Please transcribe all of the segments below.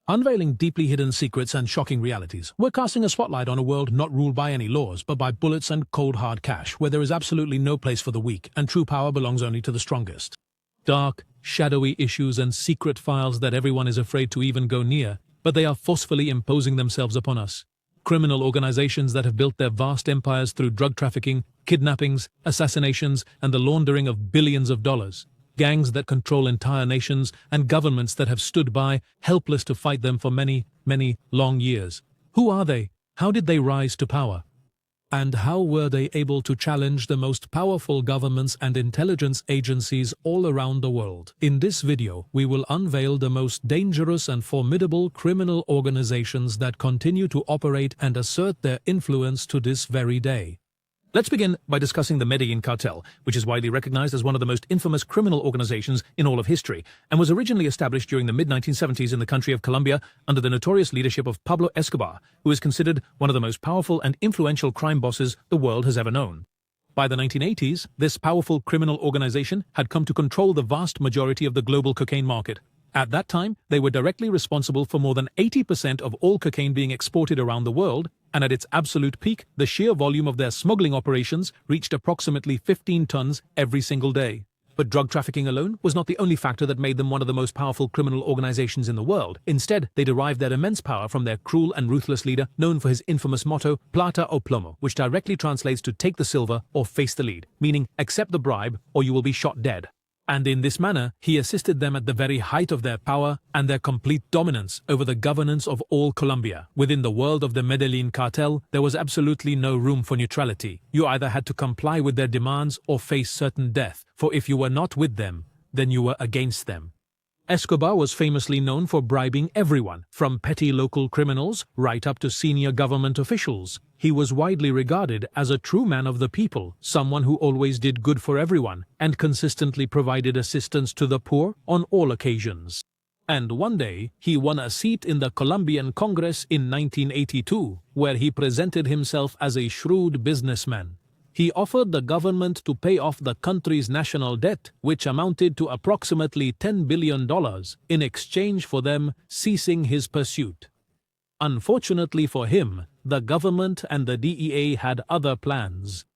Unveiling deeply hidden secrets and shocking realities, we're casting a spotlight on a world not ruled by any laws, but by bullets and cold hard cash, where there is absolutely no place for the weak, and true power belongs only to the strongest. Dark, shadowy issues and secret files that everyone is afraid to even go near, but they are forcefully imposing themselves upon us. Criminal organizations that have built their vast empires through drug trafficking, kidnappings, assassinations, and the laundering of billions of dollars. Gangs that control entire nations, and governments that have stood by, helpless to fight them for many, many long years. Who are they? How did they rise to power? And how were they able to challenge the most powerful governments and intelligence agencies all around the world? In this video, we will unveil the most dangerous and formidable criminal organizations that continue to operate and assert their influence to this very day. Let's begin by discussing the Medellín Cartel, which is widely recognized as one of the most infamous criminal organizations in all of history, and was originally established during the mid-1970s in the country of Colombia under the notorious leadership of Pablo Escobar, who is considered one of the most powerful and influential crime bosses the world has ever known. By the 1980s, this powerful criminal organization had come to control the vast majority of the global cocaine market. At that time, they were directly responsible for more than 80% of all cocaine being exported around the world, and at its absolute peak, the sheer volume of their smuggling operations reached approximately 15 tons every single day. But drug trafficking alone was not the only factor that made them one of the most powerful criminal organizations in the world. Instead, they derived their immense power from their cruel and ruthless leader, known for his infamous motto, Plata o Plomo, which directly translates to take the silver or face the lead, meaning accept the bribe or you will be shot dead. And in this manner, he assisted them at the very height of their power and their complete dominance over the governance of all Colombia. Within the world of the Medellín cartel, there was absolutely no room for neutrality. You either had to comply with their demands or face certain death, for if you were not with them, then you were against them. Escobar was famously known for bribing everyone, from petty local criminals right up to senior government officials. He was widely regarded as a true man of the people, someone who always did good for everyone, and consistently provided assistance to the poor on all occasions. And one day, he won a seat in the Colombian Congress in 1982, where he presented himself as a shrewd businessman. He offered the government to pay off the country's national debt, which amounted to approximately $10 billion, in exchange for them ceasing his pursuit. Unfortunately for him, the government and the DEA had other plans.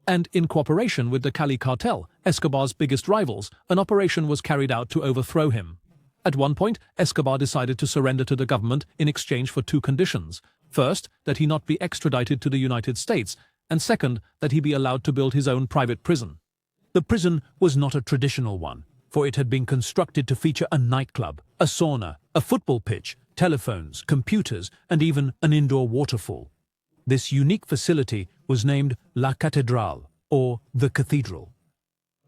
And in cooperation with the Cali cartel, Escobar's biggest rivals, an operation was carried out to overthrow him. At one point, Escobar decided to surrender to the government in exchange for two conditions. First, that he not be extradited to the United States, and second, that he be allowed to build his own private prison. The prison was not a traditional one, for it had been constructed to feature a nightclub, a sauna, a football pitch, telephones, computers, and even an indoor waterfall. This unique facility was named La Catedral, or the Cathedral.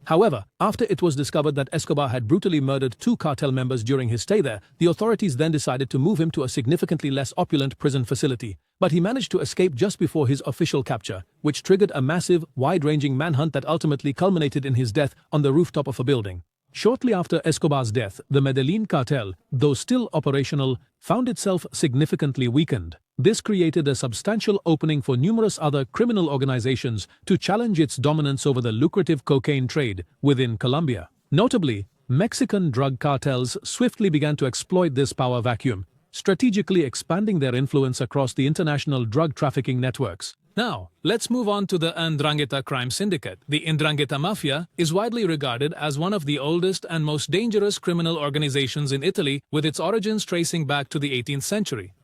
However, after it was discovered that Escobar had brutally murdered two cartel members during his stay there, the authorities then decided to move him to a significantly less opulent prison facility. But he managed to escape just before his official capture, which triggered a massive, wide-ranging manhunt that ultimately culminated in his death on the rooftop of a building. Shortly after Escobar's death, the Medellín cartel, though still operational, found itself significantly weakened. This created a substantial opening for numerous other criminal organizations to challenge its dominance over the lucrative cocaine trade within Colombia. Notably, Mexican drug cartels swiftly began to exploit this power vacuum, strategically expanding their influence across the international drug trafficking networks. Now, let's move on to the Ndrangheta crime syndicate. The Ndrangheta mafia is widely regarded as one of the oldest and most dangerous criminal organizations in Italy, with its origins tracing back to the 18th century.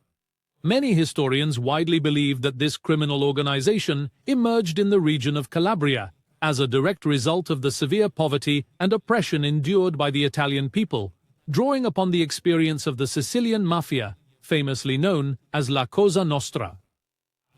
Many historians widely believe that this criminal organization emerged in the region of Calabria as a direct result of the severe poverty and oppression endured by the Italian people, drawing upon the experience of the Sicilian mafia, famously known as La Cosa Nostra.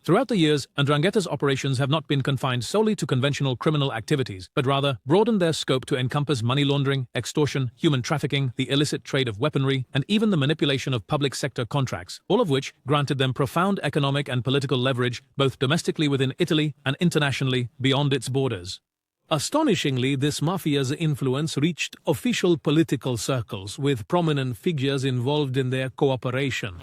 Throughout the years, Ndrangheta's operations have not been confined solely to conventional criminal activities, but rather broadened their scope to encompass money laundering, extortion, human trafficking, the illicit trade of weaponry, and even the manipulation of public sector contracts, all of which granted them profound economic and political leverage, both domestically within Italy and internationally beyond its borders. Astonishingly, this mafia's influence reached official political circles, with prominent figures involved in their cooperation.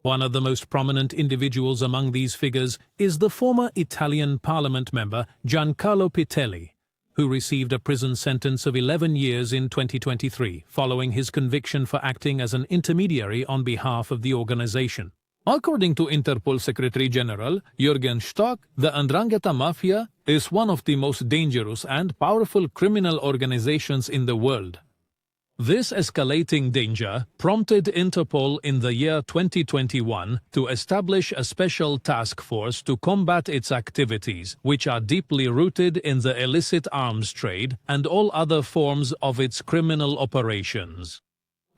One of the most prominent individuals among these figures is the former Italian parliament member Giancarlo Pitelli. who received a prison sentence of 11 years in 2023 following his conviction for acting as an intermediary on behalf of the organization. According to Interpol Secretary General Jürgen Stock, the Ndrangheta Mafia is one of the most dangerous and powerful criminal organizations in the world. This escalating danger prompted Interpol in the year 2021 to establish a special task force to combat its activities, which are deeply rooted in the illicit arms trade and all other forms of its criminal operations.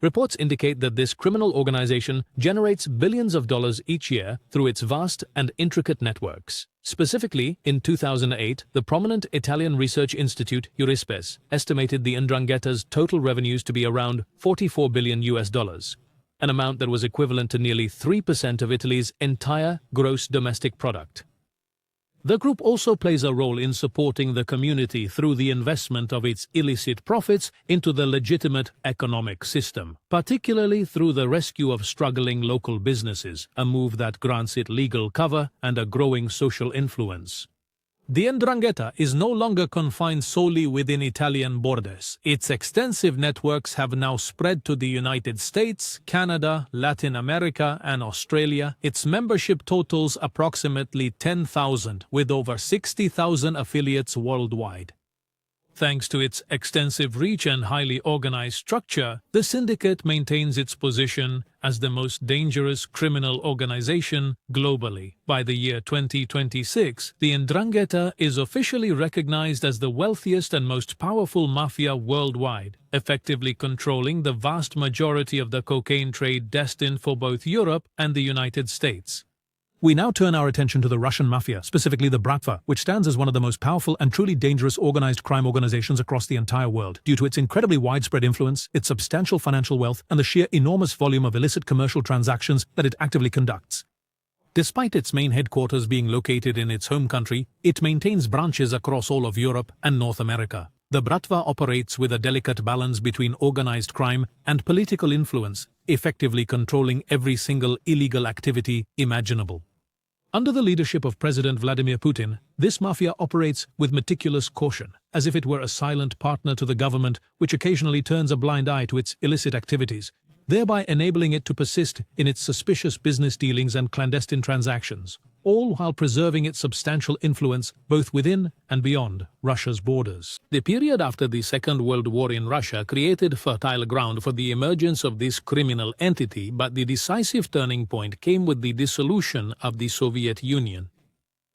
Reports indicate that this criminal organization generates billions of dollars each year through its vast and intricate networks. Specifically, in 2008, the prominent Italian research institute Eurispes estimated the 'Ndrangheta's total revenues to be around $44 billion, an amount that was equivalent to nearly 3% of Italy's entire gross domestic product. The group also plays a role in supporting the community through the investment of its illicit profits into the legitimate economic system, particularly through the rescue of struggling local businesses, a move that grants it legal cover and a growing social influence. The 'Ndrangheta is no longer confined solely within Italian borders. Its extensive networks have now spread to the United States, Canada, Latin America, and Australia. Its membership totals approximately 10,000, with over 60,000 affiliates worldwide. Thanks to its extensive reach and highly organized structure, the syndicate maintains its position as the most dangerous criminal organization globally. By the year 2026, the 'Ndrangheta is officially recognized as the wealthiest and most powerful mafia worldwide, effectively controlling the vast majority of the cocaine trade destined for both Europe and the United States. We now turn our attention to the Russian mafia, specifically the Bratva, which stands as one of the most powerful and truly dangerous organized crime organizations across the entire world, due to its incredibly widespread influence, its substantial financial wealth, and the sheer enormous volume of illicit commercial transactions that it actively conducts. Despite its main headquarters being located in its home country, it maintains branches across all of Europe and North America. The Bratva operates with a delicate balance between organized crime and political influence, effectively controlling every single illegal activity imaginable. Under the leadership of President Vladimir Putin, this mafia operates with meticulous caution, as if it were a silent partner to the government which occasionally turns a blind eye to its illicit activities, thereby enabling it to persist in its suspicious business dealings and clandestine transactions, all while preserving its substantial influence both within and beyond Russia's borders. The period after the Second World War in Russia created fertile ground for the emergence of this criminal entity, but the decisive turning point came with the dissolution of the Soviet Union.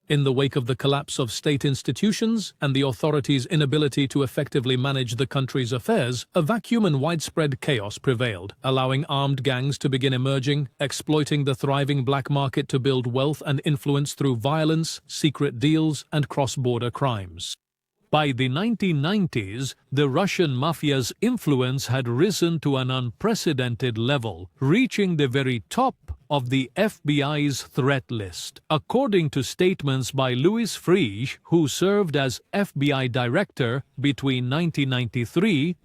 In the wake of the collapse of state institutions and the authorities' inability to effectively manage the country's affairs, a vacuum and widespread chaos prevailed, allowing armed gangs to begin emerging, exploiting the thriving black market to build wealth and influence through violence, secret deals, and cross-border crimes. By the 1990s, the Russian mafia's influence had risen to an unprecedented level, reaching the very top of the FBI's threat list. According to statements by Louis Freeh, who served as FBI director between 1993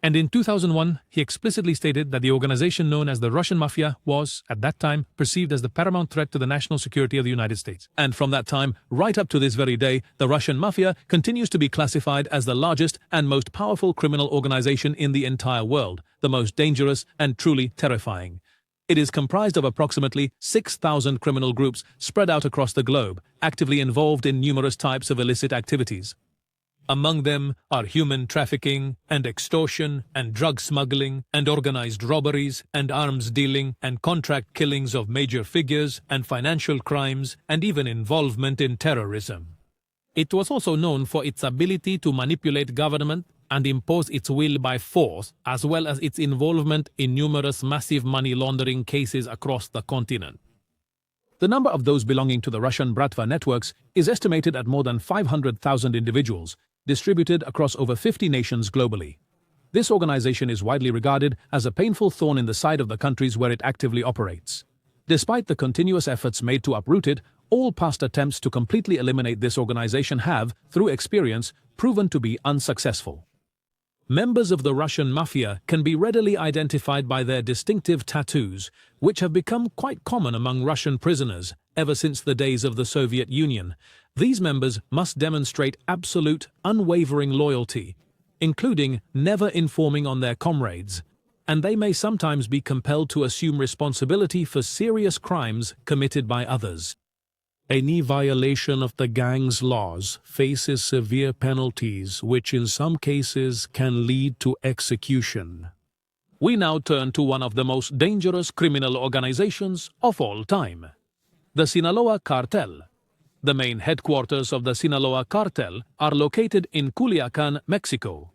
and in 2001, he explicitly stated that the organization known as the Russian Mafia was, at that time, perceived as the paramount threat to the national security of the United States. And from that time, right up to this very day, the Russian Mafia continues to be classified as the largest and most powerful criminal organization in the entire world, the most dangerous and truly terrifying. It is comprised of approximately 6,000 criminal groups spread out across the globe, actively involved in numerous types of illicit activities. Among them are human trafficking and extortion and drug smuggling and organized robberies and arms dealing and contract killings of major figures and financial crimes and even involvement in terrorism. It was also known for its ability to manipulate government and impose its will by force, as well as its involvement in numerous massive money laundering cases across the continent. The number of those belonging to the Russian Bratva networks is estimated at more than 500,000 individuals, distributed across over 50 nations globally. This organization is widely regarded as a painful thorn in the side of the countries where it actively operates. Despite the continuous efforts made to uproot it, all past attempts to completely eliminate this organization have, through experience, proven to be unsuccessful. Members of the Russian Mafia can be readily identified by their distinctive tattoos, which have become quite common among Russian prisoners ever since the days of the Soviet Union. These members must demonstrate absolute, unwavering loyalty, including never informing on their comrades, and they may sometimes be compelled to assume responsibility for serious crimes committed by others. Any violation of the gang's laws faces severe penalties, which in some cases can lead to execution. We now turn to one of the most dangerous criminal organizations of all time, the Sinaloa Cartel. The main headquarters of the Sinaloa Cartel are located in Culiacan, Mexico.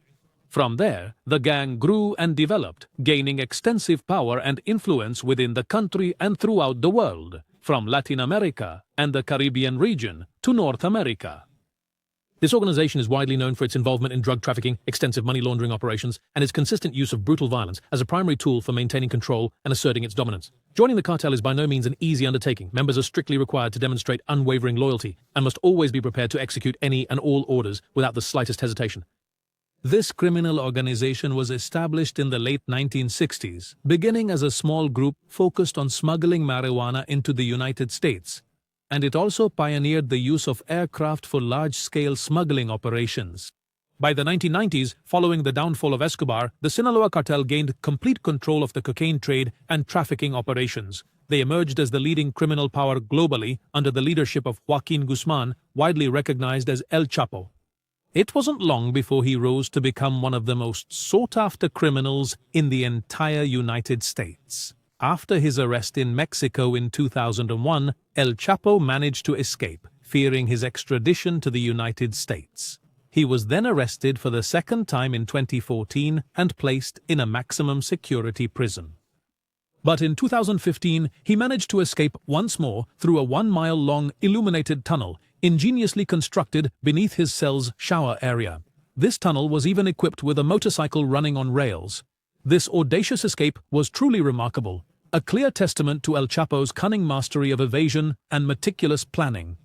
From there, the gang grew and developed, gaining extensive power and influence within the country and throughout the world, from Latin America and the Caribbean region to North America. This organization is widely known for its involvement in drug trafficking, extensive money laundering operations, and its consistent use of brutal violence as a primary tool for maintaining control and asserting its dominance. Joining the cartel is by no means an easy undertaking. Members are strictly required to demonstrate unwavering loyalty and must always be prepared to execute any and all orders without the slightest hesitation. This criminal organization was established in the late 1960s, beginning as a small group focused on smuggling marijuana into the United States, and it also pioneered the use of aircraft for large-scale smuggling operations. By the 1990s, following the downfall of Escobar, the Sinaloa cartel gained complete control of the cocaine trade and trafficking operations. They emerged as the leading criminal power globally under the leadership of Joaquin Guzman, widely recognized as El Chapo. It wasn't long before he rose to become one of the most sought-after criminals in the entire United States. After his arrest in Mexico in 2001, El Chapo managed to escape, fearing his extradition to the United States. He was then arrested for the second time in 2014 and placed in a maximum security prison. But in 2015, he managed to escape once more through a 1-mile-long illuminated tunnel ingeniously constructed beneath his cell's shower area. This tunnel was even equipped with a motorcycle running on rails. This audacious escape was truly remarkable, a clear testament to El Chapo's cunning mastery of evasion and meticulous planning.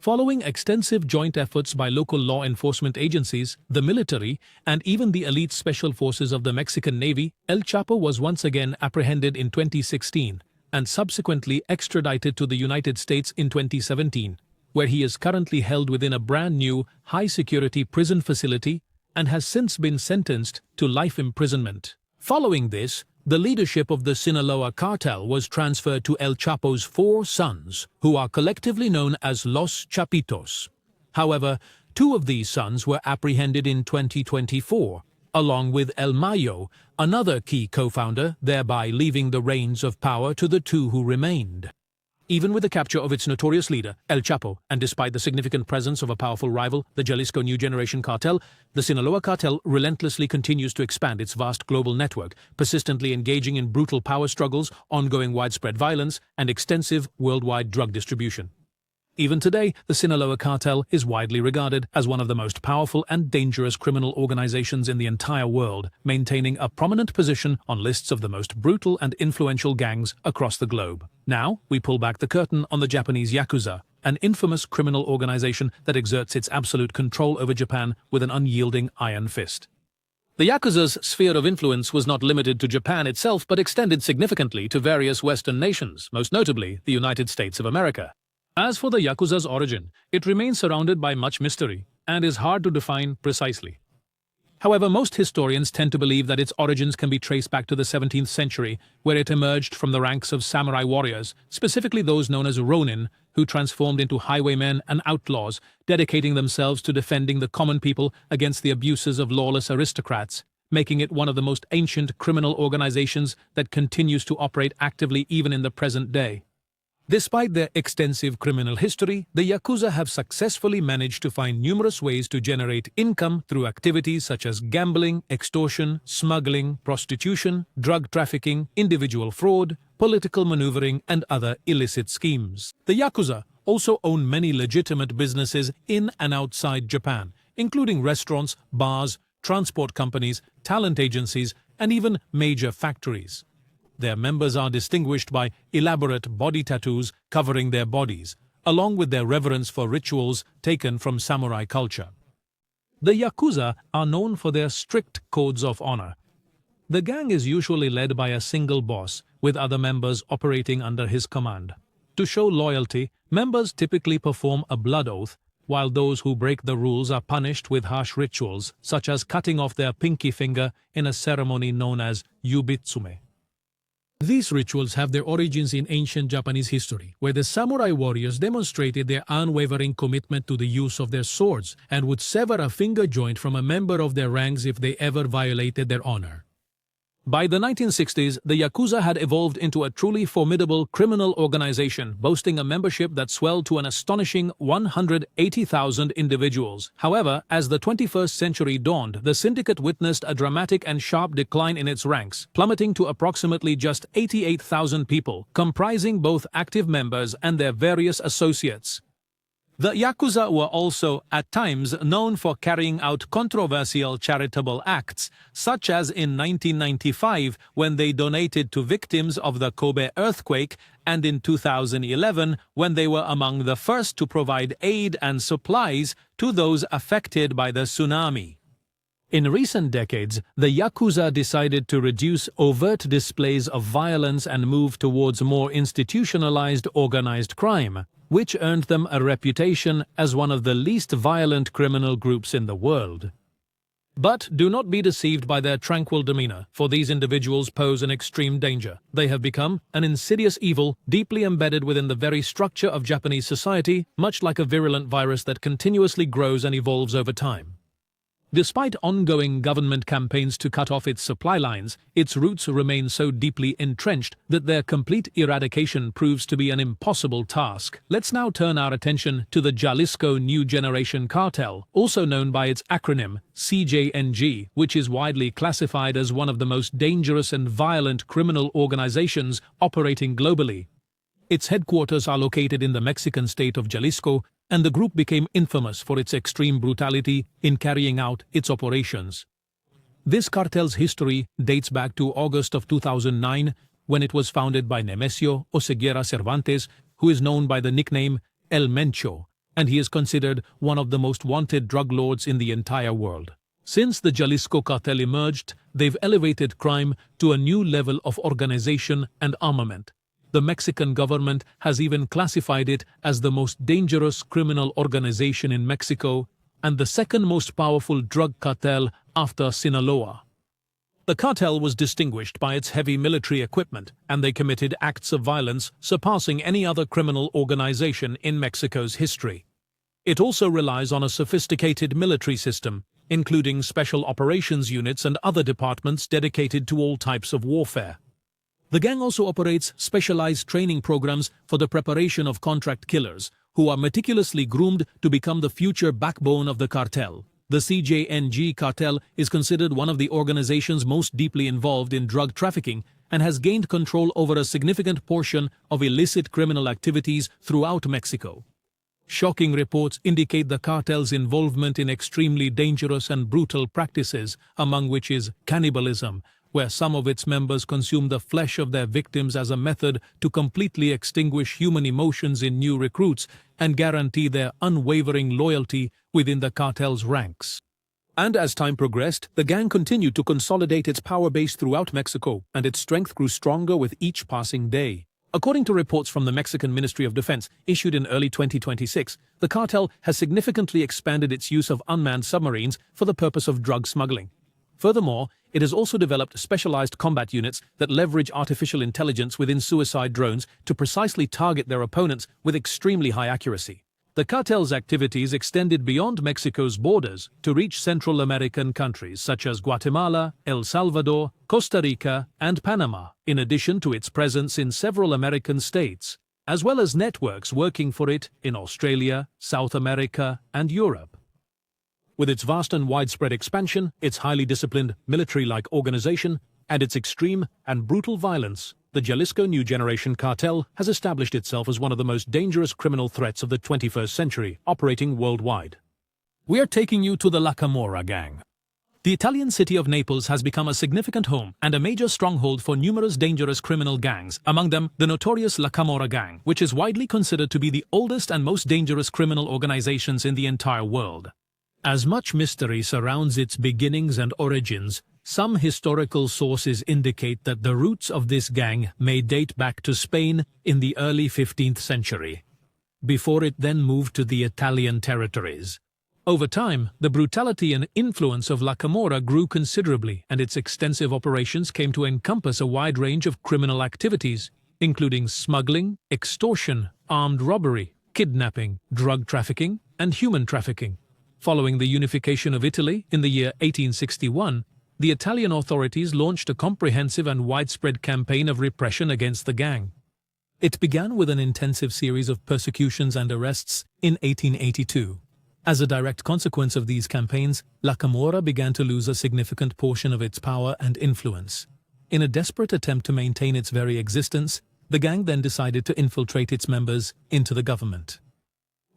Following extensive joint efforts by local law enforcement agencies, the military, and even the elite special forces of the Mexican Navy, El Chapo was once again apprehended in 2016 and subsequently extradited to the United States in 2017, where he is currently held within a brand-new, high-security prison facility and has since been sentenced to life imprisonment. Following this, the leadership of the Sinaloa cartel was transferred to El Chapo's 4 sons, who are collectively known as Los Chapitos. However, 2 of these sons were apprehended in 2024, along with El Mayo, another key co-founder, thereby leaving the reins of power to the 2 who remained. Even with the capture of its notorious leader, El Chapo, and despite the significant presence of a powerful rival, the Jalisco New Generation Cartel, the Sinaloa cartel relentlessly continues to expand its vast global network, persistently engaging in brutal power struggles, ongoing widespread violence, and extensive worldwide drug distribution. Even today, the Sinaloa cartel is widely regarded as one of the most powerful and dangerous criminal organizations in the entire world, maintaining a prominent position on lists of the most brutal and influential gangs across the globe. Now, we pull back the curtain on the Japanese Yakuza, an infamous criminal organization that exerts its absolute control over Japan with an unyielding iron fist. The Yakuza's sphere of influence was not limited to Japan itself, but extended significantly to various Western nations, most notably the United States of America. As for the Yakuza's origin, it remains surrounded by much mystery and is hard to define precisely. However, most historians tend to believe that its origins can be traced back to the 17th century, where it emerged from the ranks of samurai warriors, specifically those known as ronin, who transformed into highwaymen and outlaws, dedicating themselves to defending the common people against the abuses of lawless aristocrats, making it one of the most ancient criminal organizations that continues to operate actively even in the present day. Despite their extensive criminal history, the Yakuza have successfully managed to find numerous ways to generate income through activities such as gambling, extortion, smuggling, prostitution, drug trafficking, individual fraud, political maneuvering, and other illicit schemes. The Yakuza also own many legitimate businesses in and outside Japan, including restaurants, bars, transport companies, talent agencies, and even major factories. Their members are distinguished by elaborate body tattoos covering their bodies, along with their reverence for rituals taken from samurai culture. The Yakuza are known for their strict codes of honor. The gang is usually led by a single boss, with other members operating under his command. To show loyalty, members typically perform a blood oath, while those who break the rules are punished with harsh rituals, such as cutting off their pinky finger in a ceremony known as yubitsume. These rituals have their origins in ancient Japanese history, where the samurai warriors demonstrated their unwavering commitment to the use of their swords and would sever a finger joint from a member of their ranks if they ever violated their honor. By the 1960s, the Yakuza had evolved into a truly formidable criminal organization, boasting a membership that swelled to an astonishing 180,000 individuals. However, as the 21st century dawned, the syndicate witnessed a dramatic and sharp decline in its ranks, plummeting to approximately just 88,000 people, comprising both active members and their various associates. The Yakuza were also, at times, known for carrying out controversial charitable acts, such as in 1995 when they donated to victims of the Kobe earthquake, and in 2011 when they were among the first to provide aid and supplies to those affected by the tsunami. In recent decades, the Yakuza decided to reduce overt displays of violence and move towards more institutionalized organized crime, which earned them a reputation as one of the least violent criminal groups in the world. But do not be deceived by their tranquil demeanor, for these individuals pose an extreme danger. They have become an insidious evil deeply embedded within the very structure of Japanese society, much like a virulent virus that continuously grows and evolves over time. Despite ongoing government campaigns to cut off its supply lines, its roots remain so deeply entrenched that their complete eradication proves to be an impossible task. Let's now turn our attention to the Jalisco New Generation Cartel, also known by its acronym CJNG, which is widely classified as one of the most dangerous and violent criminal organizations operating globally. Its headquarters are located in the Mexican state of Jalisco, and the group became infamous for its extreme brutality in carrying out its operations. This cartel's history dates back to August of 2009, when it was founded by Nemesio Oseguera Cervantes, who is known by the nickname El Mencho, and he is considered one of the most wanted drug lords in the entire world. Since the Jalisco cartel emerged, they've elevated crime to a new level of organization and armament. The Mexican government has even classified it as the most dangerous criminal organization in Mexico and the second most powerful drug cartel after Sinaloa. The cartel was distinguished by its heavy military equipment, and they committed acts of violence surpassing any other criminal organization in Mexico's history. It also relies on a sophisticated military system, including special operations units and other departments dedicated to all types of warfare. The gang also operates specialized training programs for the preparation of contract killers, who are meticulously groomed to become the future backbone of the cartel. The CJNG cartel is considered one of the organizations most deeply involved in drug trafficking and has gained control over a significant portion of illicit criminal activities throughout Mexico. Shocking reports indicate the cartel's involvement in extremely dangerous and brutal practices, among which is cannibalism, where some of its members consume the flesh of their victims as a method to completely extinguish human emotions in new recruits and guarantee their unwavering loyalty within the cartel's ranks. And as time progressed, the gang continued to consolidate its power base throughout Mexico, and its strength grew stronger with each passing day. According to reports from the Mexican Ministry of Defense issued in early 2026, the cartel has significantly expanded its use of unmanned submarines for the purpose of drug smuggling. Furthermore, it has also developed specialized combat units that leverage artificial intelligence within suicide drones to precisely target their opponents with extremely high accuracy. The cartel's activities extended beyond Mexico's borders to reach Central American countries such as Guatemala, El Salvador, Costa Rica, and Panama, in addition to its presence in several American states, as well as networks working for it in Australia, South America, and Europe. With its vast and widespread expansion, its highly disciplined, military-like organization, and its extreme and brutal violence, the Jalisco New Generation Cartel has established itself as one of the most dangerous criminal threats of the 21st century, operating worldwide. We are taking you to the La Camorra gang. The Italian city of Naples has become a significant home and a major stronghold for numerous dangerous criminal gangs, among them the notorious La Camorra gang, which is widely considered to be the oldest and most dangerous criminal organizations in the entire world. As much mystery surrounds its beginnings and origins, some historical sources indicate that the roots of this gang may date back to Spain in the early 15th century. before it then moved to the Italian territories. Over time, the brutality and influence of La Camorra grew considerably, and its extensive operations came to encompass a wide range of criminal activities, including smuggling, extortion, armed robbery, kidnapping, drug trafficking, and human trafficking. Following the unification of Italy in the year 1861, the Italian authorities launched a comprehensive and widespread campaign of repression against the gang. It began with an intensive series of persecutions and arrests in 1882. As a direct consequence of these campaigns, La Camorra began to lose a significant portion of its power and influence. In a desperate attempt to maintain its very existence, the gang then decided to infiltrate its members into the government.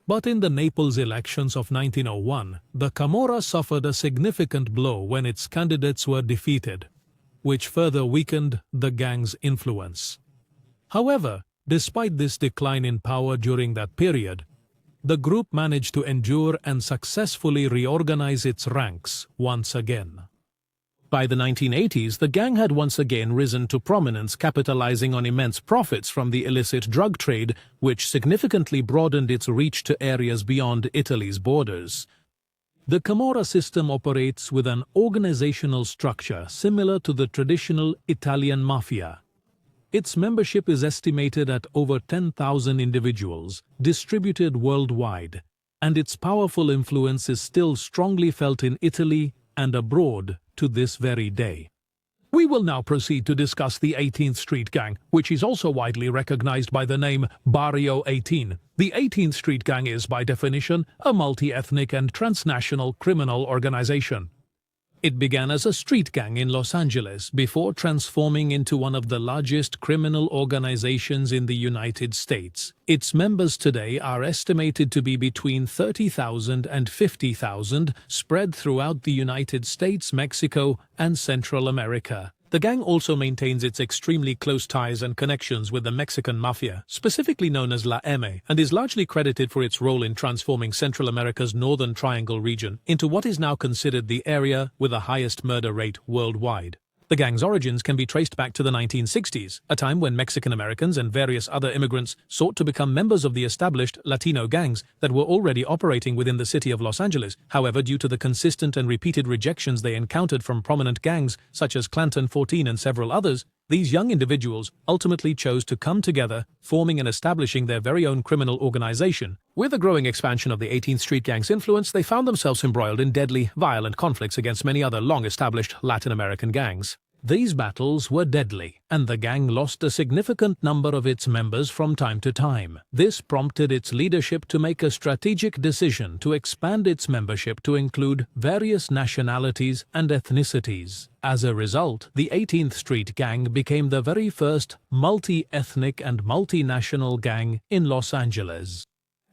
But in the Naples elections of 1901, the Camorra suffered a significant blow when its candidates were defeated, which further weakened the gang's influence. However, despite this decline in power during that period, the group managed to endure and successfully reorganize its ranks once again. By the 1980s, the gang had once again risen to prominence, capitalizing on immense profits from the illicit drug trade, which significantly broadened its reach to areas beyond Italy's borders. The Camorra system operates with an organizational structure similar to the traditional Italian mafia. Its membership is estimated at over 10,000 individuals, distributed worldwide, and its powerful influence is still strongly felt in Italy and abroad to this very day. We will now proceed to discuss the 18th Street Gang, which is also widely recognized by the name Barrio 18. The 18th Street Gang is, by definition, a multi-ethnic and transnational criminal organization. It began as a street gang in Los Angeles before transforming into one of the largest criminal organizations in the United States. Its members today are estimated to be between 30,000 and 50,000, spread throughout the United States, Mexico, and Central America. The gang also maintains its extremely close ties and connections with the Mexican mafia, specifically known as La M, and is largely credited for its role in transforming Central America's Northern Triangle region into what is now considered the area with the highest murder rate worldwide. The gang's origins can be traced back to the 1960s, a time when Mexican Americans and various other immigrants sought to become members of the established Latino gangs that were already operating within the city of Los Angeles. However, due to the consistent and repeated rejections they encountered from prominent gangs such as Clanton 14 and several others, these young individuals ultimately chose to come together, forming and establishing their very own criminal organization. With the growing expansion of the 18th Street Gang's influence, they found themselves embroiled in deadly, violent conflicts against many other long-established Latin American gangs. These battles were deadly, and the gang lost a significant number of its members from time to time. This prompted its leadership to make a strategic decision to expand its membership to include various nationalities and ethnicities. As a result, the 18th Street Gang became the very first multi-ethnic and multinational gang in Los Angeles.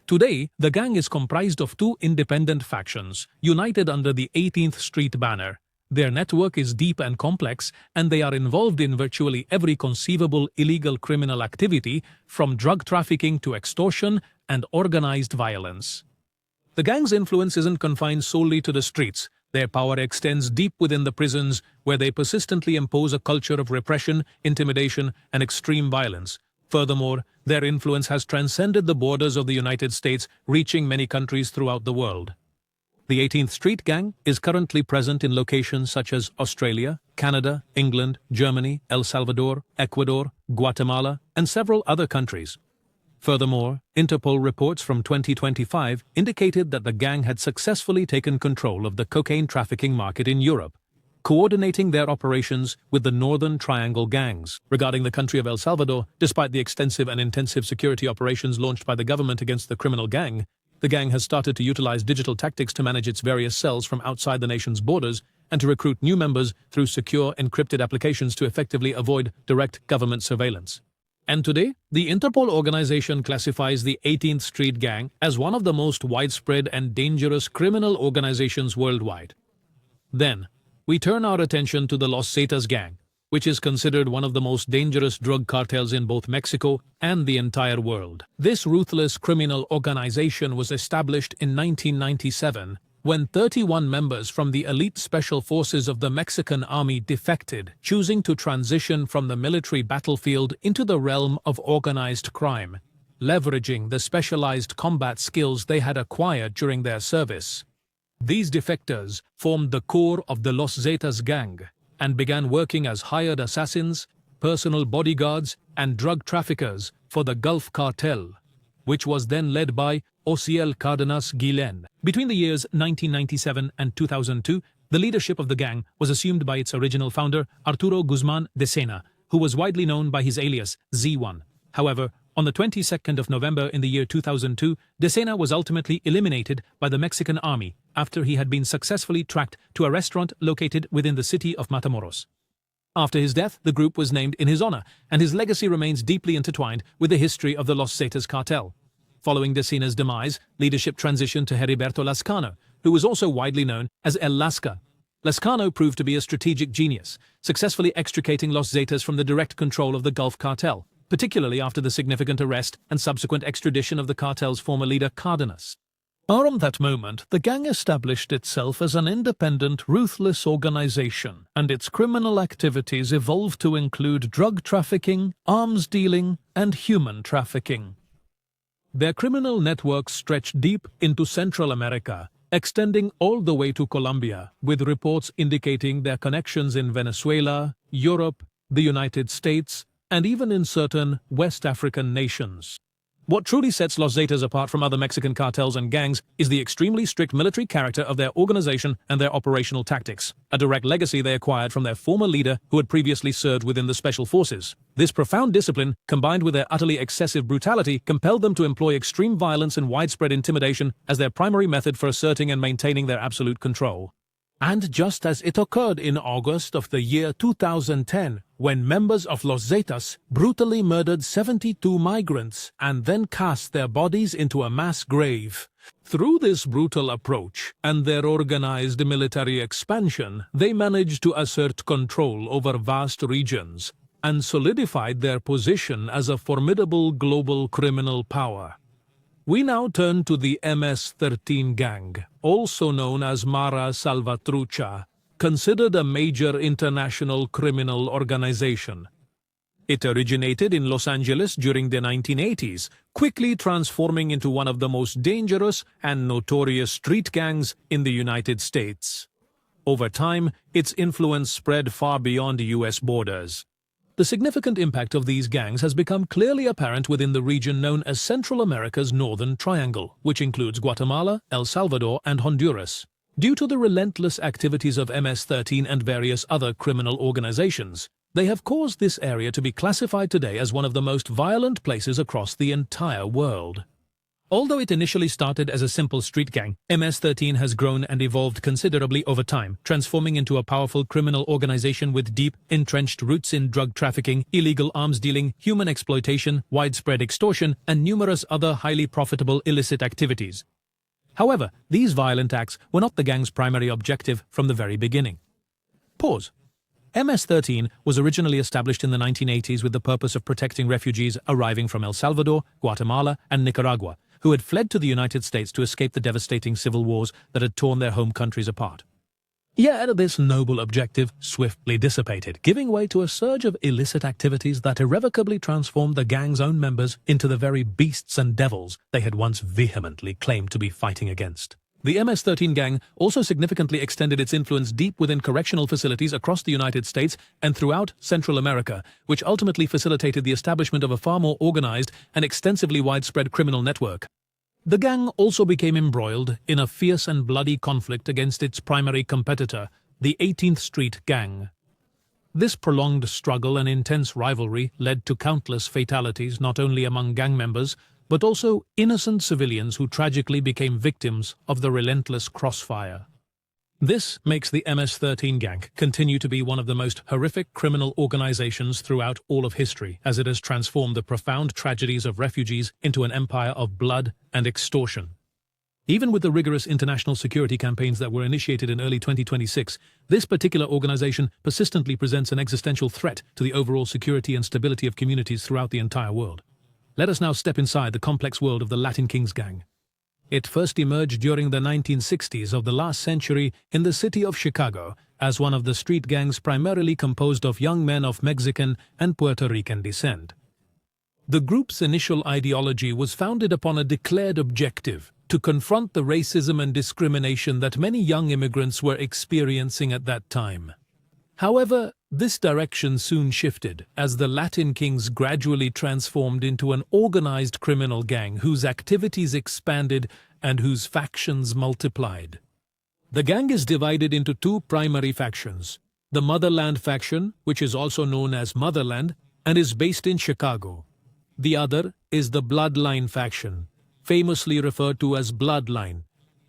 Today, the gang is comprised of two independent factions, united under the 18th Street banner. Their network is deep and complex, and they are involved in virtually every conceivable illegal criminal activity, from drug trafficking to extortion and organized violence. The gang's influence isn't confined solely to the streets. Their power extends deep within the prisons, where they persistently impose a culture of repression, intimidation, and extreme violence. Furthermore, their influence has transcended the borders of the United States, reaching many countries throughout the world. The 18th Street Gang is currently present in locations such as Australia, Canada, England, Germany, El Salvador, Ecuador, Guatemala, and several other countries. Furthermore, Interpol reports from 2025 indicated that the gang had successfully taken control of the cocaine trafficking market in Europe, coordinating their operations with the Northern Triangle gangs. Regarding the country of El Salvador, despite the extensive and intensive security operations launched by the government against the criminal gang, the gang has started to utilize digital tactics to manage its various cells from outside the nation's borders and to recruit new members through secure, encrypted applications to effectively avoid direct government surveillance. And today, the Interpol organization classifies the 18th Street Gang as one of the most widespread and dangerous criminal organizations worldwide. Then, we turn our attention to the Los Zetas gang, which is considered one of the most dangerous drug cartels in both Mexico and the entire world. This ruthless criminal organization was established in 1997 when 31 members from the elite special forces of the Mexican army defected, choosing to transition from the military battlefield into the realm of organized crime. leveraging the specialized combat skills they had acquired during their service. These defectors formed the core of the Los Zetas gang and began working as hired assassins, personal bodyguards, and drug traffickers for the Gulf Cartel, which was then led by Osiel Cardenas Guillen. Between the years 1997 and 2002, the leadership of the gang was assumed by its original founder, Arturo Guzman de Sena, who was widely known by his alias Z1. However, on the 22nd of November in the year 2002, de Sena was ultimately eliminated by the Mexican army after he had been successfully tracked to a restaurant located within the city of Matamoros. After his death, the group was named in his honor, and his legacy remains deeply intertwined with the history of the Los Zetas cartel. Following de Sena's demise, leadership transitioned to Heriberto Lascano, who was also widely known as El Lasca. Lascano proved to be a strategic genius, successfully extricating Los Zetas from the direct control of the Gulf Cartel, particularly after the significant arrest and subsequent extradition of the cartel's former leader Cardenas. From that moment, the gang established itself as an independent, ruthless organization, and its criminal activities evolved to include drug trafficking, arms dealing, and human trafficking. Their criminal networks stretched deep into Central America, extending all the way to Colombia, with reports indicating their connections in Venezuela, Europe, the United States, and even in certain West African nations. What truly sets Los Zetas apart from other Mexican cartels and gangs is the extremely strict military character of their organization and their operational tactics, a direct legacy they acquired from their former leader who had previously served within the special forces. This profound discipline, combined with their utterly excessive brutality, compelled them to employ extreme violence and widespread intimidation as their primary method for asserting and maintaining their absolute control. And just as it occurred in August of the year 2010, when members of Los Zetas brutally murdered 72 migrants and then cast their bodies into a mass grave. Through this brutal approach and their organized military expansion, they managed to assert control over vast regions and solidified their position as a formidable global criminal power. We now turn to the MS-13 gang, also known as Mara Salvatrucha, considered a major international criminal organization. It originated in Los Angeles during the 1980s, quickly transforming into one of the most dangerous and notorious street gangs in the United States. Over time, its influence spread far beyond U.S. borders. The significant impact of these gangs has become clearly apparent within the region known as Central America's Northern Triangle, which includes Guatemala, El Salvador, and Honduras. Due to the relentless activities of MS-13 and various other criminal organizations, they have caused this area to be classified today as one of the most violent places across the entire world. Although it initially started as a simple street gang, MS-13 has grown and evolved considerably over time, transforming into a powerful criminal organization with deep, entrenched roots in drug trafficking, illegal arms dealing, human exploitation, widespread extortion, and numerous other highly profitable illicit activities. However, these violent acts were not the gang's primary objective from the very beginning. Pause. MS-13 was originally established in the 1980s with the purpose of protecting refugees arriving from El Salvador, Guatemala, and Nicaragua, who had fled to the United States to escape the devastating civil wars that had torn their home countries apart. Yet this noble objective swiftly dissipated, giving way to a surge of illicit activities that irrevocably transformed the gang's own members into the very beasts and devils they had once vehemently claimed to be fighting against. The MS-13 gang also significantly extended its influence deep within correctional facilities across the United States and throughout Central America, which ultimately facilitated the establishment of a far more organized and extensively widespread criminal network. The gang also became embroiled in a fierce and bloody conflict against its primary competitor, the 18th Street Gang. This prolonged struggle and intense rivalry led to countless fatalities not only among gang members, but also innocent civilians who tragically became victims of the relentless crossfire. This makes the MS-13 gang continue to be one of the most horrific criminal organizations throughout all of history, as it has transformed the profound tragedies of refugees into an empire of blood and extortion. Even with the rigorous international security campaigns that were initiated in early 2026, this particular organization persistently presents an existential threat to the overall security and stability of communities throughout the entire world. Let us now step inside the complex world of the Latin Kings gang. It first emerged during the 1960s of the last century in the city of Chicago as one of the street gangs primarily composed of young men of Mexican and Puerto Rican descent. The group's initial ideology was founded upon a declared objective to confront the racism and discrimination that many young immigrants were experiencing at that time. However, this direction soon shifted as the Latin Kings gradually transformed into an organized criminal gang whose activities expanded and whose factions multiplied. The gang is divided into two primary factions: the Motherland faction, which is also known as Motherland and is based in Chicago. The other is the Bloodline faction, famously referred to as Bloodline,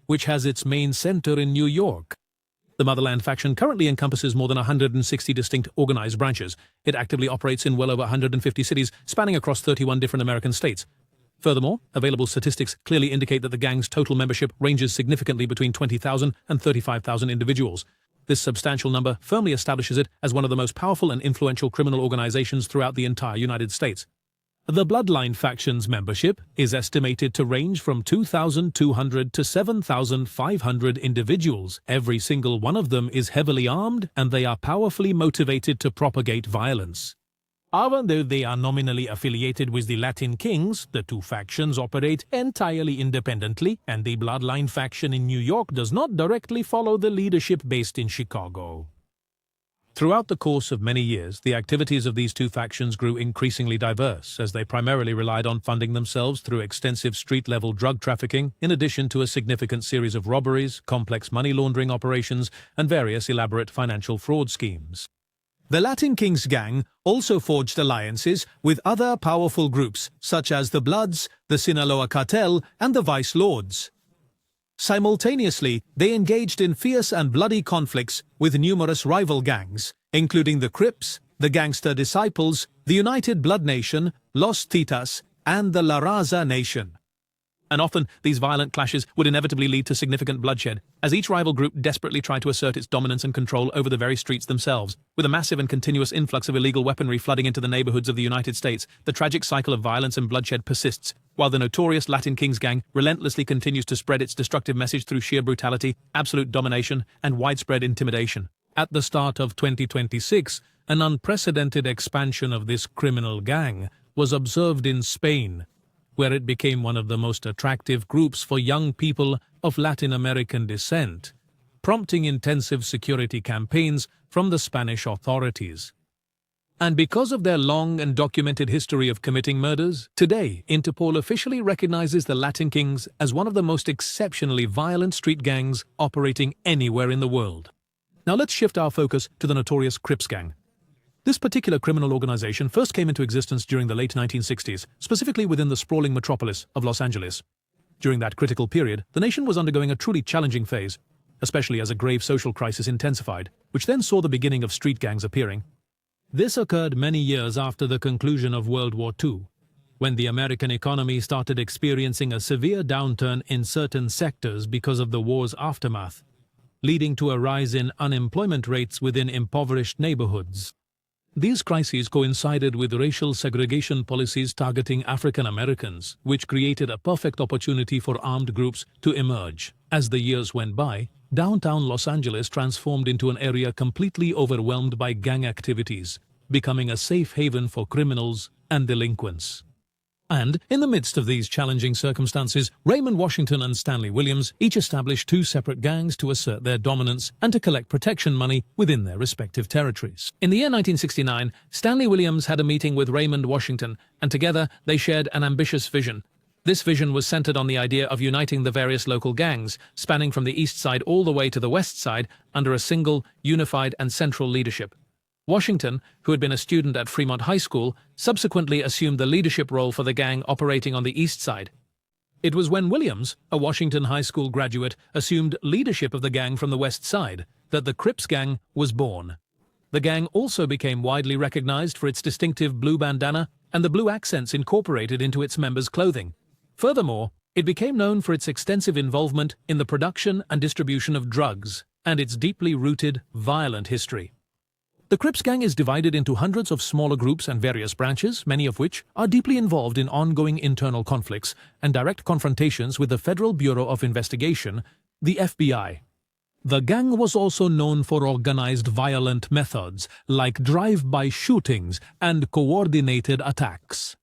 which has its main center in New York. The Motherland faction currently encompasses more than 160 distinct organized branches. It actively operates in well over 150 cities, spanning across 31 different American states. Furthermore, available statistics clearly indicate that the gang's total membership ranges significantly between 20,000 and 35,000 individuals. This substantial number firmly establishes it as one of the most powerful and influential criminal organizations throughout the entire United States. The Bloodline faction's membership is estimated to range from 2,200 to 7,500 individuals. Every single one of them is heavily armed, and they are powerfully motivated to propagate violence. Even though they are nominally affiliated with the Latin Kings, the two factions operate entirely independently, and the Bloodline faction in New York does not directly follow the leadership based in Chicago. Throughout the course of many years, the activities of these two factions grew increasingly diverse, as they primarily relied on funding themselves through extensive street-level drug trafficking, in addition to a significant series of robberies, complex money laundering operations, and various elaborate financial fraud schemes. The Latin Kings gang also forged alliances with other powerful groups, such as the Bloods, the Sinaloa Cartel, and the Vice Lords. Simultaneously, they engaged in fierce and bloody conflicts with numerous rival gangs, including the Crips, the Gangster Disciples, the United Blood Nation, Los Zetas, and the La Raza Nation. And often, these violent clashes would inevitably lead to significant bloodshed, as each rival group desperately tried to assert its dominance and control over the very streets themselves. With a massive and continuous influx of illegal weaponry flooding into the neighborhoods of the United States, the tragic cycle of violence and bloodshed persists, while the notorious Latin Kings gang relentlessly continues to spread its destructive message through sheer brutality, absolute domination, and widespread intimidation. At the start of 2026, an unprecedented expansion of this criminal gang was observed in Spain, where it became one of the most attractive groups for young people of Latin American descent, prompting intensive security campaigns from the Spanish authorities. And because of their long and documented history of committing murders, today Interpol officially recognizes the Latin Kings as one of the most exceptionally violent street gangs operating anywhere in the world. Now let's shift our focus to the notorious Crips gang. This particular criminal organization first came into existence during the late 1960s, specifically within the sprawling metropolis of Los Angeles. During that critical period, the nation was undergoing a truly challenging phase, especially as a grave social crisis intensified, which then saw the beginning of street gangs appearing. This occurred many years after the conclusion of World War II, when the American economy started experiencing a severe downturn in certain sectors because of the war's aftermath, leading to a rise in unemployment rates within impoverished neighborhoods. These crises coincided with racial segregation policies targeting African Americans, which created a perfect opportunity for armed groups to emerge. As the years went by, downtown Los Angeles transformed into an area completely overwhelmed by gang activities, becoming a safe haven for criminals and delinquents. And, in the midst of these challenging circumstances, Raymond Washington and Stanley Williams each established two separate gangs to assert their dominance and to collect protection money within their respective territories. In the year 1969, Stanley Williams had a meeting with Raymond Washington, and together they shared an ambitious vision. This vision was centered on the idea of uniting the various local gangs, spanning from the east side all the way to the west side, under a single, unified and central leadership. Washington, who had been a student at Fremont High School, subsequently assumed the leadership role for the gang operating on the east side. It was when Williams, a Washington High School graduate, assumed leadership of the gang from the west side that the Crips gang was born. The gang also became widely recognized for its distinctive blue bandana and the blue accents incorporated into its members' clothing. Furthermore, it became known for its extensive involvement in the production and distribution of drugs and its deeply rooted, violent history. The Crips gang is divided into hundreds of smaller groups and various branches, many of which are deeply involved in ongoing internal conflicts and direct confrontations with the Federal Bureau of Investigation, the FBI. The gang was also known for organized violent methods like drive-by shootings and coordinated attacks.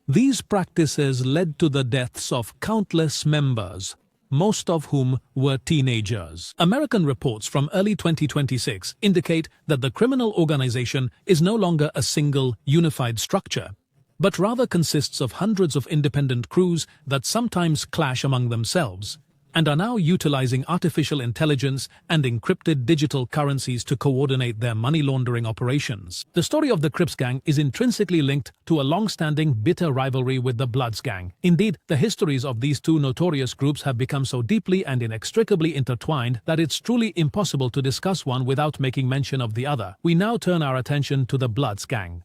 These practices led to the deaths of countless members, most of whom were teenagers. American reports from early 2026 indicate that the criminal organization is no longer a single, unified structure, but rather consists of hundreds of independent crews that sometimes clash among themselves, and are now utilizing artificial intelligence and encrypted digital currencies to coordinate their money laundering operations. The story of the Crips gang is intrinsically linked to a long-standing bitter rivalry with the Bloods gang. Indeed, the histories of these two notorious groups have become so deeply and inextricably intertwined that it's truly impossible to discuss one without making mention of the other. We now turn our attention to the Bloods gang.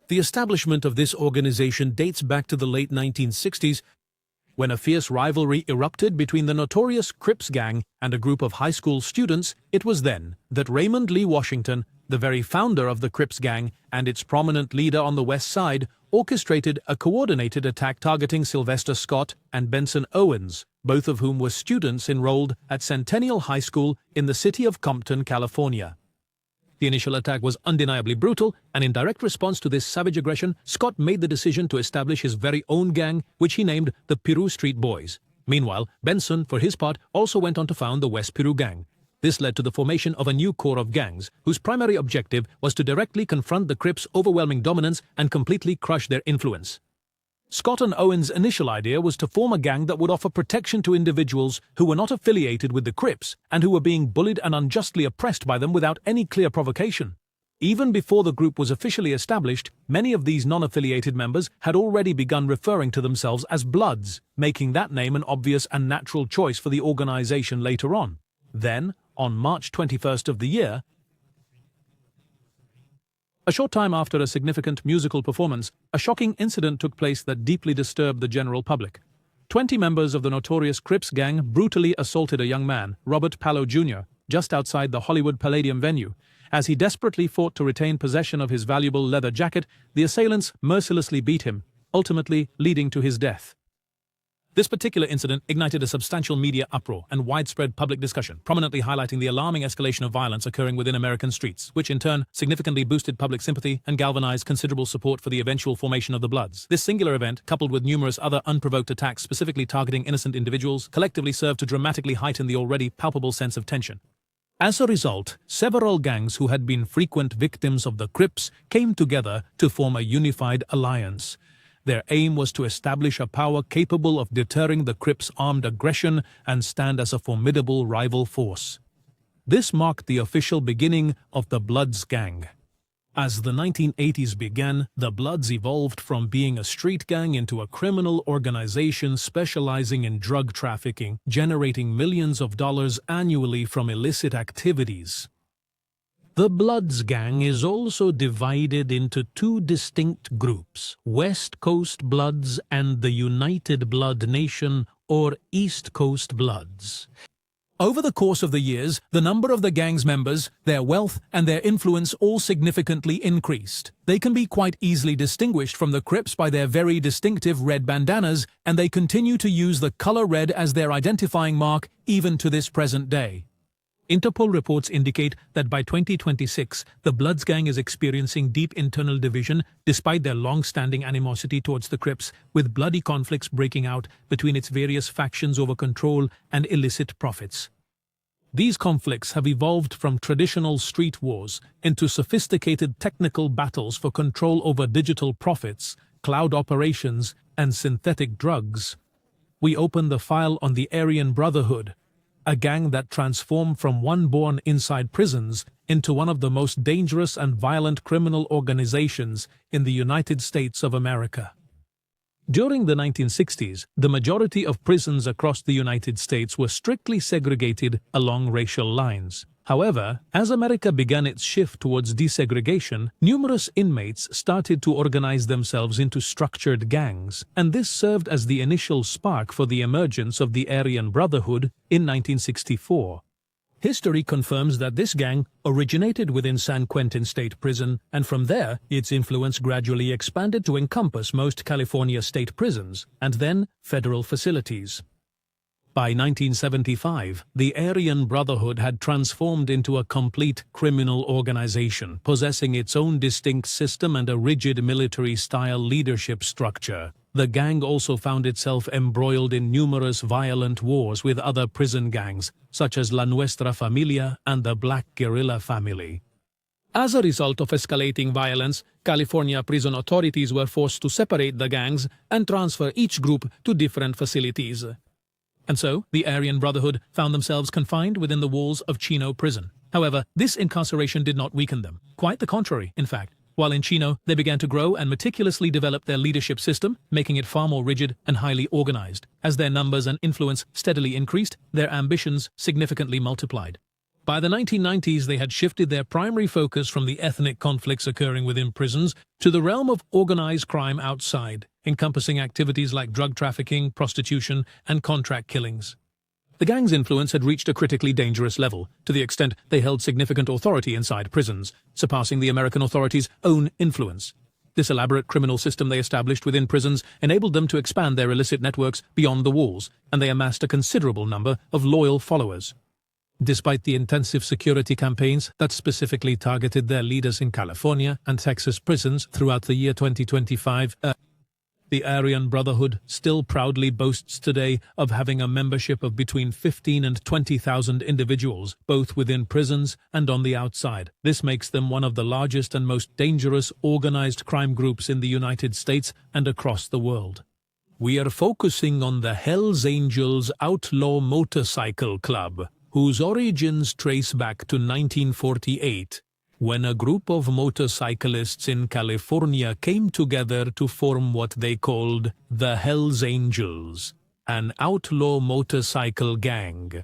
The establishment of this organization dates back to the late 1960s, when a fierce rivalry erupted between the notorious Crips gang and a group of high school students. It was then that Raymond Lee Washington, the very founder of the Crips gang and its prominent leader on the West Side, orchestrated a coordinated attack targeting Sylvester Scott and Benson Owens, both of whom were students enrolled at Centennial High School in the city of Compton, California. The initial attack was undeniably brutal, and in direct response to this savage aggression, Scott made the decision to establish his very own gang, which he named the Piru Street Boys. Meanwhile, Benson, for his part, also went on to found the West Piru Gang. This led to the formation of a new core of gangs, whose primary objective was to directly confront the Crips' overwhelming dominance and completely crush their influence. Scott and Owens' initial idea was to form a gang that would offer protection to individuals who were not affiliated with the Crips and who were being bullied and unjustly oppressed by them without any clear provocation. Even before the group was officially established, many of these non-affiliated members had already begun referring to themselves as Bloods, making that name an obvious and natural choice for the organization later on. Then, on March 21st of the year, a short time after a significant musical performance, a shocking incident took place that deeply disturbed the general public. 20 members of the notorious Crips gang brutally assaulted a young man, Robert Palo Jr., just outside the Hollywood Palladium venue. As he desperately fought to retain possession of his valuable leather jacket, the assailants mercilessly beat him, ultimately leading to his death. This particular incident ignited a substantial media uproar and widespread public discussion, prominently highlighting the alarming escalation of violence occurring within American streets, which in turn significantly boosted public sympathy and galvanized considerable support for the eventual formation of the Bloods. This singular event, coupled with numerous other unprovoked attacks specifically targeting innocent individuals, collectively served to dramatically heighten the already palpable sense of tension. As a result, several gangs who had been frequent victims of the Crips came together to form a unified alliance. Their aim was to establish a power capable of deterring the Crips' armed aggression and stand as a formidable rival force. This marked the official beginning of the Bloods gang. As the 1980s began, the Bloods evolved from being a street gang into a criminal organization specializing in drug trafficking, generating millions of dollars annually from illicit activities. The Bloods gang is also divided into two distinct groups, West Coast Bloods and the United Blood Nation, or East Coast Bloods. Over the course of the years, the number of the gang's members, their wealth, and their influence all significantly increased. They can be quite easily distinguished from the Crips by their very distinctive red bandanas, and they continue to use the color red as their identifying mark even to this present day. Interpol reports indicate that by 2026, the Bloods gang is experiencing deep internal division despite their long-standing animosity towards the Crips, with bloody conflicts breaking out between its various factions over control and illicit profits. These conflicts have evolved from traditional street wars into sophisticated technical battles for control over digital profits, cloud operations, and synthetic drugs. We open the file on the Aryan Brotherhood, a gang that transformed from one born inside prisons into one of the most dangerous and violent criminal organizations in the United States of America. During the 1960s, the majority of prisons across the United States were strictly segregated along racial lines. However, as America began its shift towards desegregation, numerous inmates started to organize themselves into structured gangs, and this served as the initial spark for the emergence of the Aryan Brotherhood in 1964. History confirms that this gang originated within San Quentin State Prison, and from there, its influence gradually expanded to encompass most California state prisons, and then federal facilities. By 1975, the Aryan Brotherhood had transformed into a complete criminal organization, possessing its own distinct system and a rigid military-style leadership structure. the gang also found itself embroiled in numerous violent wars with other prison gangs, such as La Nuestra Familia and the Black Guerrilla Family. As a result of escalating violence, California prison authorities were forced to separate the gangs and transfer each group to different facilities. And so, the Aryan Brotherhood found themselves confined within the walls of Chino prison. However, this incarceration did not weaken them. Quite the contrary, in fact. While in Chino, they began to grow and meticulously develop their leadership system, making it far more rigid and highly organized. As their numbers and influence steadily increased, their ambitions significantly multiplied. By the 1990s, they had shifted their primary focus from the ethnic conflicts occurring within prisons to the realm of organized crime outside, encompassing activities like drug trafficking, prostitution, and contract killings. The gang's influence had reached a critically dangerous level, to the extent they held significant authority inside prisons, surpassing the American authorities' own influence. This elaborate criminal system they established within prisons enabled them to expand their illicit networks beyond the walls, and they amassed a considerable number of loyal followers. Despite the intensive security campaigns that specifically targeted their leaders in California and Texas prisons throughout the year 2025, the Aryan Brotherhood still proudly boasts today of having a membership of between 15 and 20,000 individuals, both within prisons and on the outside. This makes them one of the largest and most dangerous organized crime groups in the United States and across the world. We are focusing on the Hells Angels Outlaw Motorcycle Club, whose origins trace back to 1948, when a group of motorcyclists in California came together to form what they called the Hells Angels, an outlaw motorcycle gang.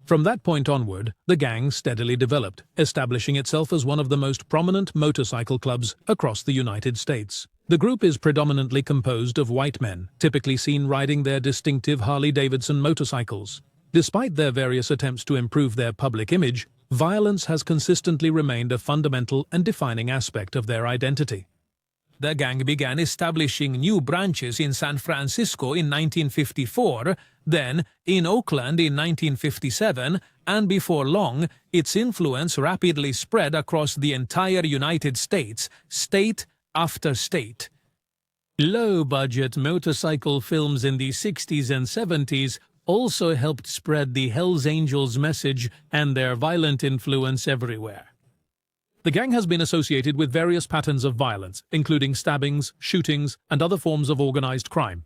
From that point onward, the gang steadily developed, establishing itself as one of the most prominent motorcycle clubs across the United States. The group is predominantly composed of white men, typically seen riding their distinctive Harley-Davidson motorcycles. Despite their various attempts to improve their public image, violence has consistently remained a fundamental and defining aspect of their identity. The gang began establishing new branches in San Francisco in 1954, then in Oakland in 1957, and before long, its influence rapidly spread across the entire United States, state after state. Low-budget motorcycle films in the 60s and 70s also helped spread the Hells Angels message and their violent influence everywhere. The gang has been associated with various patterns of violence, including stabbings, shootings, and other forms of organized crime.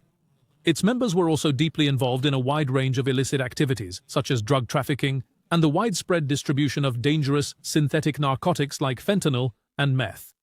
Its members were also deeply involved in a wide range of illicit activities, such as drug trafficking and the widespread distribution of dangerous synthetic narcotics like fentanyl and meth.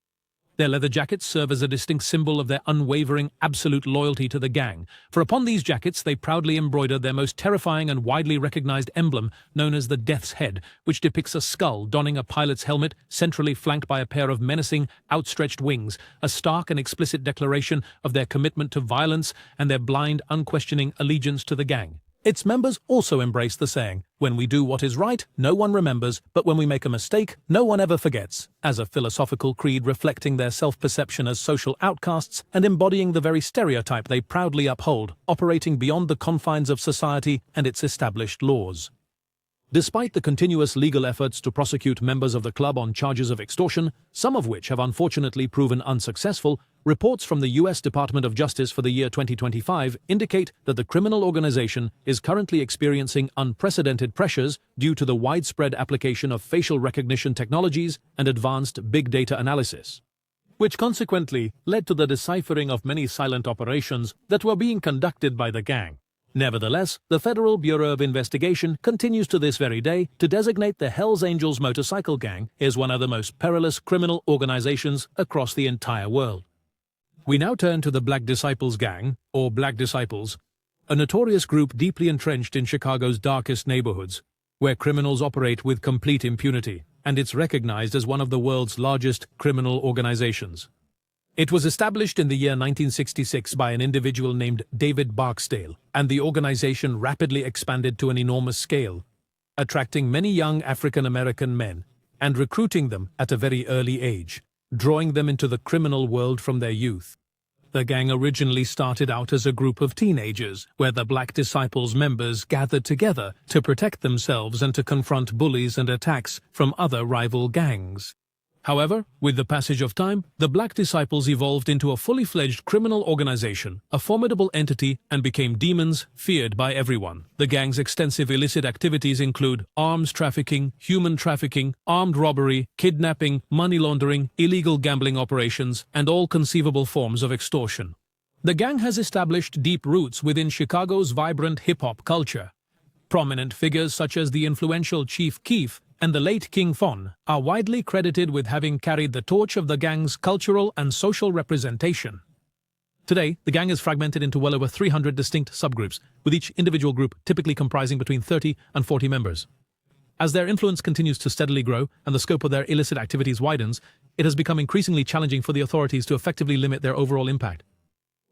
Their leather jackets serve as a distinct symbol of their unwavering, absolute loyalty to the gang, for upon these jackets they proudly embroidered their most terrifying and widely recognized emblem, known as the Death's Head, which depicts a skull donning a pilot's helmet, centrally flanked by a pair of menacing, outstretched wings, a stark and explicit declaration of their commitment to violence and their blind, unquestioning allegiance to the gang. Its members also embrace the saying, "When we do what is right, no one remembers, but when we make a mistake, no one ever forgets," as a philosophical creed reflecting their self-perception as social outcasts and embodying the very stereotype they proudly uphold, operating beyond the confines of society and its established laws. Despite the continuous legal efforts to prosecute members of the club on charges of extortion, some of which have unfortunately proven unsuccessful, reports from the U.S. Department of Justice for the year 2025 indicate that the criminal organization is currently experiencing unprecedented pressures due to the widespread application of facial recognition technologies and advanced big data analysis, which consequently led to the deciphering of many silent operations that were being conducted by the gang. Nevertheless, the Federal Bureau of Investigation continues to this very day to designate the Hells Angels motorcycle gang as one of the most perilous criminal organizations across the entire world. We now turn to the Black Disciples Gang, or Black Disciples, a notorious group deeply entrenched in Chicago's darkest neighborhoods, where criminals operate with complete impunity, and it's recognized as one of the world's largest criminal organizations. It was established in the year 1966 by an individual named David Barksdale, and the organization rapidly expanded to an enormous scale, attracting many young African-American men and recruiting them at a very early age, drawing them into the criminal world from their youth. The gang originally started out as a group of teenagers, where the Black Disciples members gathered together to protect themselves and to confront bullies and attacks from other rival gangs. However, with the passage of time, the Black Disciples evolved into a fully fledged criminal organization, a formidable entity, and became demons feared by everyone. The gang's extensive illicit activities include arms trafficking, human trafficking, armed robbery, kidnapping, money laundering, illegal gambling operations, and all conceivable forms of extortion. The gang has established deep roots within Chicago's vibrant hip-hop culture. Prominent figures such as the influential Chief Keef and the late King Von are widely credited with having carried the torch of the gang's cultural and social representation. Today, the gang is fragmented into well over 300 distinct subgroups, with each individual group typically comprising between 30 and 40 members. As their influence continues to steadily grow and the scope of their illicit activities widens, it has become increasingly challenging for the authorities to effectively limit their overall impact.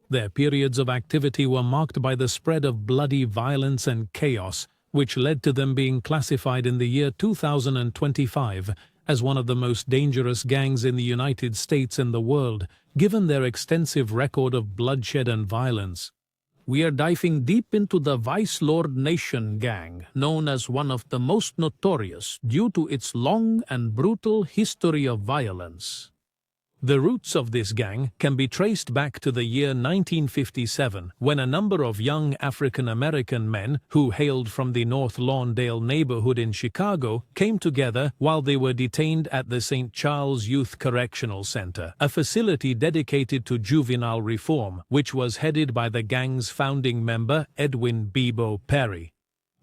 Their periods of activity were marked by the spread of bloody violence and chaos, which led to them being classified in the year 2025 as one of the most dangerous gangs in the United States and the world, given their extensive record of bloodshed and violence. We are diving deep into the Vice Lord Nation gang, known as one of the most notorious due to its long and brutal history of violence. The roots of this gang can be traced back to the year 1957, when a number of young African-American men who hailed from the North Lawndale neighborhood in Chicago came together while they were detained at the St. Charles Youth Correctional Center, a facility dedicated to juvenile reform, which was headed by the gang's founding member Edwin Bebo Perry.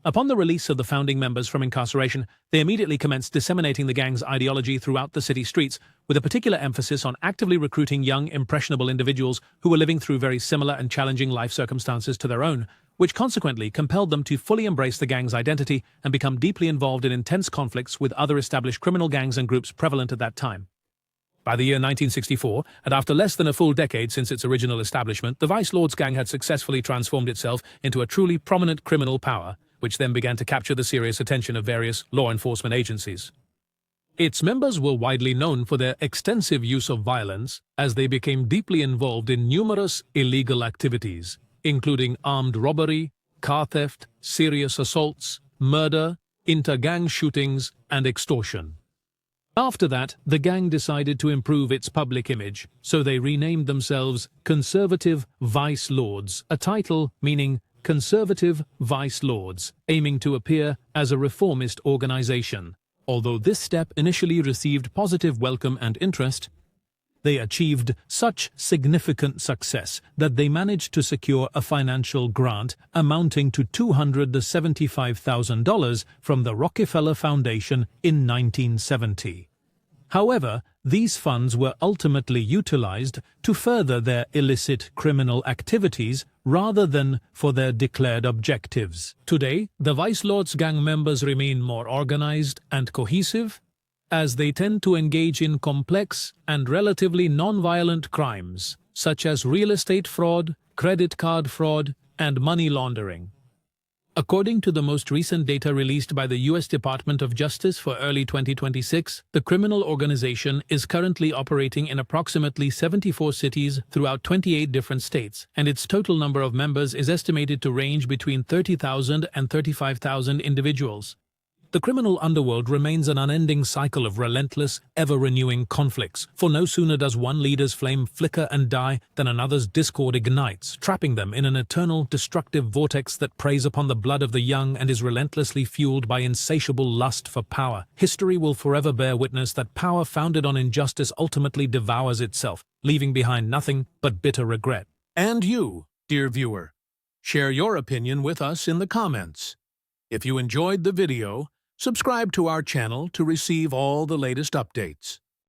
Upon the release of the founding members from incarceration, they immediately commenced disseminating the gang's ideology throughout the city streets, with a particular emphasis on actively recruiting young, impressionable individuals who were living through very similar and challenging life circumstances to their own, which consequently compelled them to fully embrace the gang's identity and become deeply involved in intense conflicts with other established criminal gangs and groups prevalent at that time. By the year 1964, and after less than a full decade since its original establishment, the Vice Lords gang had successfully transformed itself into a truly prominent criminal power, which then began to capture the serious attention of various law enforcement agencies. Its members were widely known for their extensive use of violence, as they became deeply involved in numerous illegal activities, including armed robbery, car theft, serious assaults, murder, inter-gang shootings, and extortion. After that, the gang decided to improve its public image, so they renamed themselves Conservative Vice Lords, a title meaning Conservative Vice Lords, aiming to appear as a reformist organization. Although this step initially received positive welcome and interest, they achieved such significant success that they managed to secure a financial grant amounting to $275,000 from the Rockefeller Foundation in 1970. However, these funds were ultimately utilized to further their illicit criminal activities rather than for their declared objectives. Today, the Vice Lords gang members remain more organized and cohesive, as they tend to engage in complex and relatively non-violent crimes, such as real estate fraud, credit card fraud, and money laundering. According to the most recent data released by the U.S. Department of Justice for early 2026, the criminal organization is currently operating in approximately 74 cities throughout 28 different states, and its total number of members is estimated to range between 30,000 and 35,000 individuals. The criminal underworld remains an unending cycle of relentless, ever-renewing conflicts, for no sooner does one leader's flame flicker and die than another's discord ignites, trapping them in an eternal, destructive vortex that preys upon the blood of the young and is relentlessly fueled by insatiable lust for power. History will forever bear witness that power founded on injustice ultimately devours itself, leaving behind nothing but bitter regret. And you, dear viewer, share your opinion with us in the comments. If you enjoyed the video, subscribe to our channel to receive all the latest updates.